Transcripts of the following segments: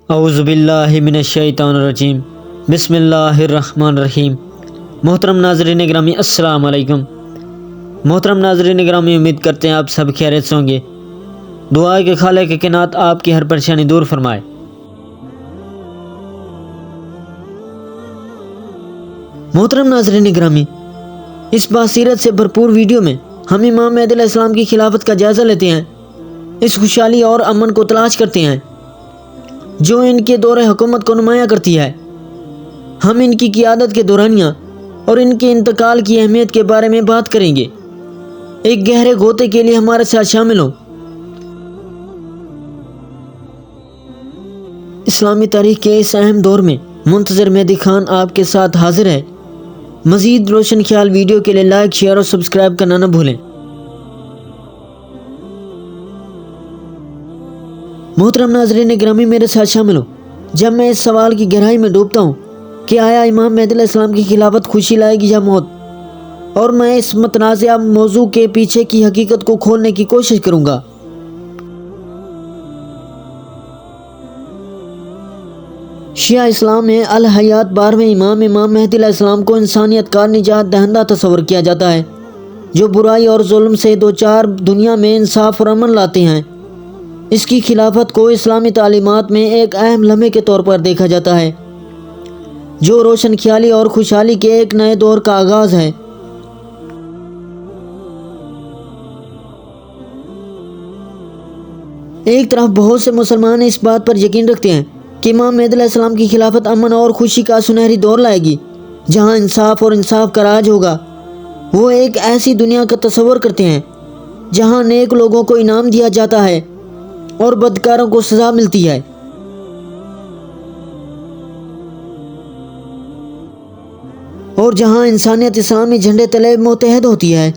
اعوذ باللہ من الشیطان الرجیم بسم اللہ الرحمن الرحیم۔ محترم ناظرین گرامی السلام علیکم۔ محترم ناظرین گرامی، امید کرتے ہیں آپ سب خیریت سے ہوں گے۔ دعا ہے کہ خالق کائنات آپ کی ہر پریشانی دور فرمائے۔ محترم ناظرین گرامی، اس بصیرت سے بھرپور ویڈیو میں ہم امام مہدی علیہ السلام کی خلافت کا جائزہ لیتے ہیں، اس خوشحالی اور امن کو تلاش کرتے ہیں جو ان کے دور حکومت کو نمایاں کرتی ہے۔ ہم ان کی قیادت کے دورانیہ اور ان کے انتقال کی اہمیت کے بارے میں بات کریں گے۔ ایک گہرے غوطے کے لیے ہمارے ساتھ شامل ہوں۔ اسلامی تاریخ کے اس اہم دور میں منتظر مہدی خان آپ کے ساتھ حاضر ہے۔ مزید روشن خیال ویڈیو کے لیے لائک، شیئر اور سبسکرائب کرنا نہ بھولیں۔ محترم ناظرین گرامی، میرے ساتھ شامل ہو جب میں اس سوال کی گہرائی میں ڈوبتا ہوں کہ آیا امام مہدی علیہ السلام کی خلافت خوشی لائے گی یا موت، اور میں اس متنازعہ موضوع کے پیچھے کی حقیقت کو کھولنے کی کوشش کروں گا۔ شیعہ اسلام میں الحیات 12ویں امام مہدی علیہ السلام کو انسانیت کا نجات دہندہ تصور کیا جاتا ہے، جو برائی اور ظلم سے دوچار دنیا میں انصاف اور امن لاتے ہیں۔ اس کی خلافت کو اسلامی تعلیمات میں ایک اہم لمحے کے طور پر دیکھا جاتا ہے، جو روشن خیالی اور خوشحالی کے ایک نئے دور کا آغاز ہے۔ ایک طرف بہت سے مسلمان اس بات پر یقین رکھتے ہیں کہ امام مہدی علیہ السلام کی خلافت امن اور خوشی کا سنہری دور لائے گی، جہاں انصاف کا راج ہوگا۔ وہ ایک ایسی دنیا کا تصور کرتے ہیں جہاں نیک لوگوں کو انعام دیا جاتا ہے اور بدکاروں کو سزا ملتی ہے۔ اور جہاں انسانیت اسلامی جھنڈے تلے متحد ہوتی ہے۔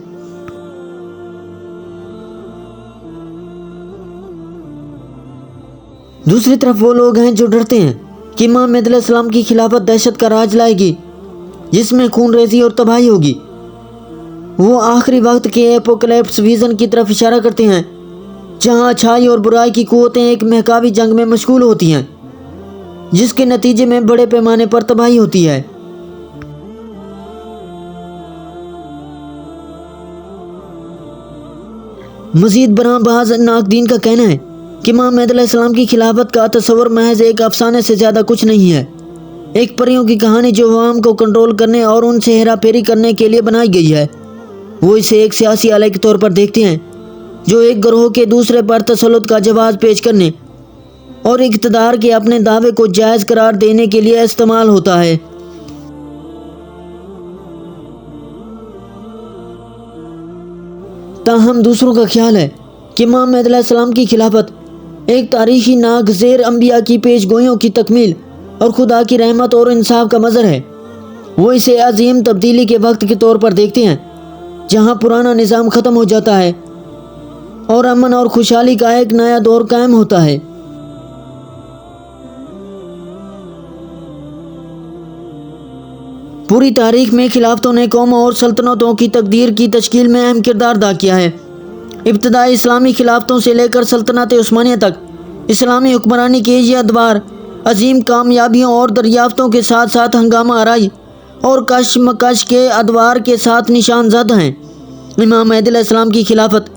دوسری طرف وہ لوگ ہیں جو ڈرتے ہیں کہ امام مہدی علیہ السلام کی خلافت دہشت کا راج لائے گی، جس میں خون ریزی اور تباہی ہوگی۔ وہ آخری وقت کے ایپوکلیپس ویژن کی طرف اشارہ کرتے ہیں، جہاں اچھائی اور برائی کی قوتیں ایک مہکاوی جنگ میں مشغول ہوتی ہیں، جس کے نتیجے میں بڑے پیمانے پر تباہی ہوتی ہے۔ مزید برآں بعض ناقدین کا کہنا ہے کہ امام مہدی علیہ السلام کی خلافت کا تصور محض ایک افسانے سے زیادہ کچھ نہیں ہے، ایک پریوں کی کہانی جو عوام کو کنٹرول کرنے اور ان سے ہیرا پھیری کرنے کے لیے بنائی گئی ہے۔ وہ اسے ایک سیاسی آلے کے طور پر دیکھتے ہیں جو ایک گروہ کے دوسرے پر تسلط کا جواز پیش کرنے اور اقتدار کے اپنے دعوے کو جائز قرار دینے کے لیے استعمال ہوتا ہے۔ تاہم دوسروں کا خیال ہے کہ امام مہدی علیہ السلام کی خلافت ایک تاریخی ناگزیر انبیاء کی پیش گوئیوں کی تکمیل اور خدا کی رحمت اور انصاف کا مظہر ہے۔ وہ اسے عظیم تبدیلی کے وقت کے طور پر دیکھتے ہیں، جہاں پرانا نظام ختم ہو جاتا ہے اور امن اور خوشحالی کا ایک نیا دور قائم ہوتا ہے۔ پوری تاریخ میں خلافتوں نے قوموں اور سلطنتوں کی تقدیر کی تشکیل میں اہم کردار ادا کیا ہے۔ ابتدائی اسلامی خلافتوں سے لے کر سلطنت عثمانیہ تک، اسلامی حکمرانی کے یہ ادوار عظیم کامیابیوں اور دریافتوں کے ساتھ ساتھ ہنگامہ آرائی اور کشمکش کے ادوار کے ساتھ نشان زد ہیں۔ امام مہدی علیہ السلام کی خلافت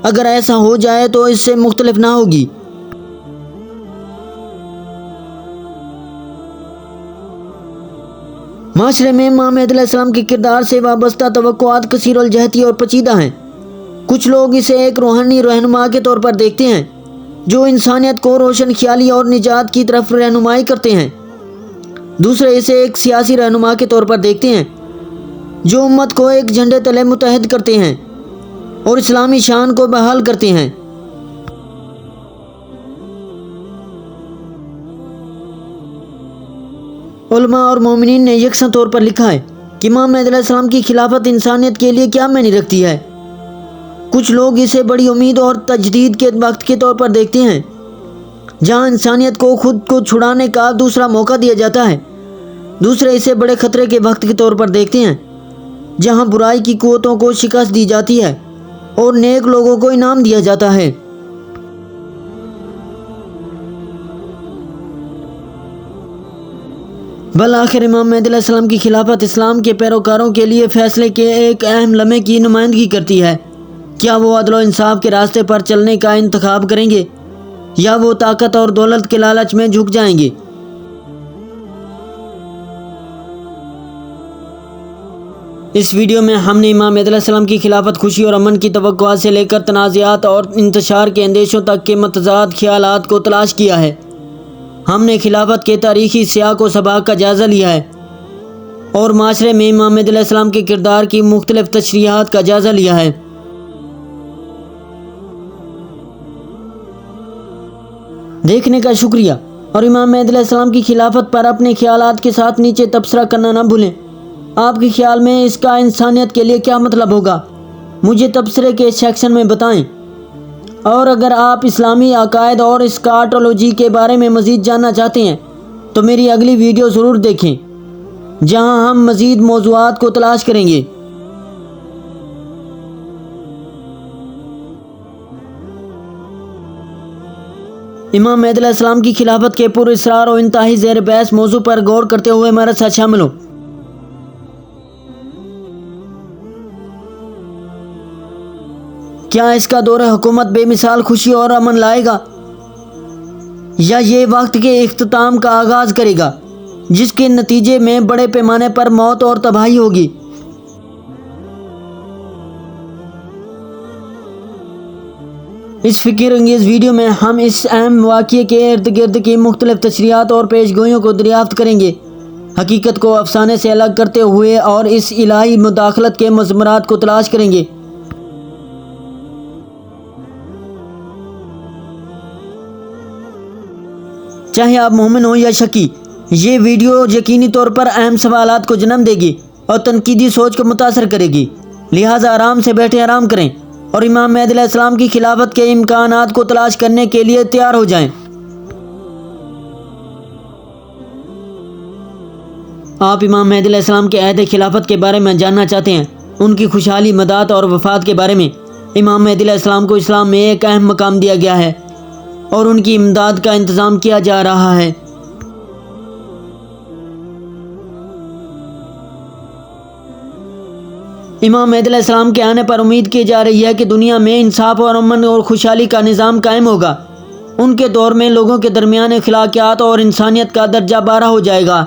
اگر ایسا ہو جائے تو اس سے مختلف نہ ہوگی۔ معاشرے میں امام مہدی علیہ السلام کے کردار سے وابستہ توقعات کثیر الجہتی اور پیچیدہ ہیں۔ کچھ لوگ اسے ایک روحانی رہنما کے طور پر دیکھتے ہیں جو انسانیت کو روشن خیالی اور نجات کی طرف رہنمائی کرتے ہیں۔ دوسرے اسے ایک سیاسی رہنما کے طور پر دیکھتے ہیں جو امت کو ایک جھنڈے تلے متحد کرتے ہیں اور اسلامی شان کو بحال کرتے ہیں۔ علماء اور مومنین نے یکساں طور پر لکھا ہے کہ امام مہدی علیہ السلام کی خلافت انسانیت کے لیے کیا معنی رکھتی ہے۔ کچھ لوگ اسے بڑی امید اور تجدید کے وقت کے طور پر دیکھتے ہیں، جہاں انسانیت کو خود کو چھڑانے کا دوسرا موقع دیا جاتا ہے۔ دوسرے اسے بڑے خطرے کے وقت کے طور پر دیکھتے ہیں، جہاں برائی کی قوتوں کو شکست دی جاتی ہے اور نیک لوگوں کو انعام دیا جاتا ہے۔ بالآخر امام مہدی علیہ السلام کی خلافت اسلام کے پیروکاروں کے لیے فیصلے کے ایک اہم لمحے کی نمائندگی کرتی ہے۔ کیا وہ عدل و انصاف کے راستے پر چلنے کا انتخاب کریں گے یا وہ طاقت اور دولت کے لالچ میں جھک جائیں گے؟ اس ویڈیو میں ہم نے امام مہدی علیہ السلام کی خلافت خوشی اور امن کی توقعات سے لے کر تنازعات اور انتشار کے اندیشوں تک کے متضاد خیالات کو تلاش کیا ہے۔ ہم نے خلافت کے تاریخی سیاق و سباق کا جائزہ لیا ہے اور معاشرے میں امام مہدی علیہ السلام کے کردار کی مختلف تشریحات کا جائزہ لیا ہے۔ دیکھنے کا شکریہ، اور امام مہدی علیہ السلام کی خلافت پر اپنے خیالات کے ساتھ نیچے تبصرہ کرنا نہ بھولیں۔ آپ کے خیال میں اس کا انسانیت کے لیے کیا مطلب ہوگا؟ مجھے تبصرے کے سیکشن میں بتائیں۔ اور اگر آپ اسلامی عقائد اور اسکاٹولوجی کے بارے میں مزید جاننا چاہتے ہیں تو میری اگلی ویڈیو ضرور دیکھیں، جہاں ہم مزید موضوعات کو تلاش کریں گے۔ امام مہدی علیہ السلام کی خلافت کے پر اسرار و انتہائی زیر بحث موضوع پر غور کرتے ہوئے ہمارے ساتھ شامل ہو۔ کیا اس کا دور حکومت بے مثال خوشی اور امن لائے گا، یا یہ وقت کے اختتام کا آغاز کرے گا جس کے نتیجے میں بڑے پیمانے پر موت اور تباہی ہوگی؟ اس فکر انگیز ویڈیو میں ہم اس اہم واقعے کے ارد گرد کی مختلف تشریحات اور پیش گوئیوں کو دریافت کریں گے، حقیقت کو افسانے سے الگ کرتے ہوئے، اور اس الہی مداخلت کے مضمرات کو تلاش کریں گے۔ چاہے آپ مومن ہوں یا شکی، یہ ویڈیو یقینی طور پر اہم سوالات کو جنم دے گی اور تنقیدی سوچ کو متاثر کرے گی، لہٰذا آرام سے بیٹھے آرام کریں اور امام مہدی علیہ السلام کی خلافت کے امکانات کو تلاش کرنے کے لیے تیار ہو جائیں۔ آپ امام مہدی علیہ السلام کے عہد خلافت کے بارے میں جاننا چاہتے ہیں، ان کی خوشحالی مدات اور وفات کے بارے میں۔ امام مہدی علیہ السلام کو اسلام میں ایک اہم مقام دیا گیا ہے اور ان کی امداد کا انتظام کیا جا رہا ہے۔ امام مہدی علیہ السلام کے آنے پر امید کی جا رہی ہے کہ دنیا میں انصاف اور امن اور خوشحالی کا نظام قائم ہوگا۔ ان کے دور میں لوگوں کے درمیان اخلاقیات اور انسانیت کا درجہ بارہ ہو جائے گا۔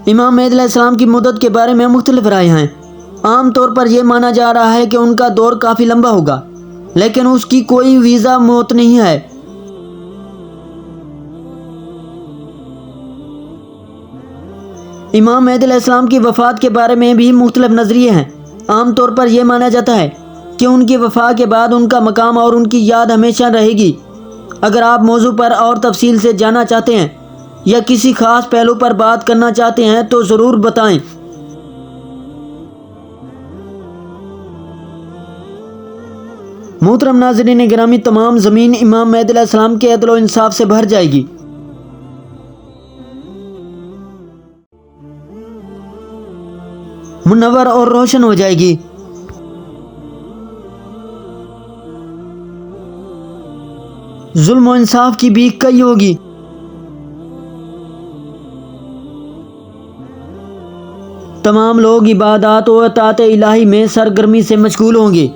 امام مہدی علیہ السلام کی مدت کے بارے میں مختلف رائے ہیں۔ عام طور پر یہ مانا جا رہا ہے کہ ان کا دور کافی لمبا ہوگا، لیکن اس کی کوئی ویزا موت نہیں ہے۔ امام مہدی علیہ السلام کی وفات کے بارے میں بھی مختلف نظریے ہیں۔ عام طور پر یہ مانا جاتا ہے کہ ان کی وفات کے بعد ان کا مقام اور ان کی یاد ہمیشہ رہے گی۔ اگر آپ موضوع پر اور تفصیل سے جاننا چاہتے ہیں یا کسی خاص پہلو پر بات کرنا چاہتے ہیں تو ضرور بتائیں۔ محترم ناظرین گرامی، تمام زمین امام مہدی علیہ السلام کے عدل و انصاف سے بھر جائے گی۔ منور اور روشن ہو جائے گی۔ ظلم و انصاف کی بھی کئی ہوگی۔ تمام لوگ عبادات و اطاعت الہی میں سرگرمی سے مشغول ہوں گے۔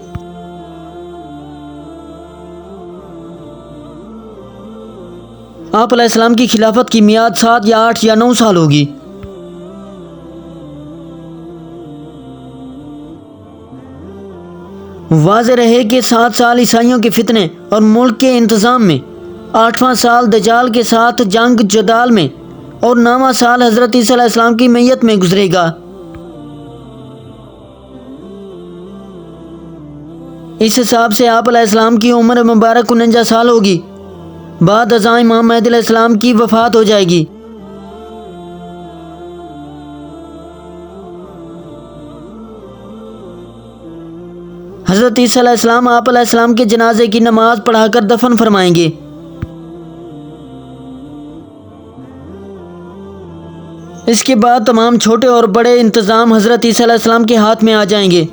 آپ علیہ السلام کی خلافت کی میعاد 7 یا 8 یا 9 سال ہوگی۔ واضح رہے کہ 7 سال عیسائیوں کے فتنے اور ملک کے انتظام میں، 8واں سال دجال کے ساتھ جنگ جدال میں، اور 9واں سال حضرت عیسیٰ علیہ السلام کی میت میں گزرے گا۔ اس حساب سے آپ علیہ السلام کی عمر مبارک 49 سال ہوگی۔ بعد ازاں امام مہدی علیہ السلام کی وفات ہو جائے گی۔ حضرت عیسیٰ علیہ السلام آپ علیہ السلام کے جنازے کی نماز پڑھا کر دفن فرمائیں گے۔ اس کے بعد تمام چھوٹے اور بڑے انتظام حضرت عیسیٰ علیہ السلام کے ہاتھ میں آ جائیں گے۔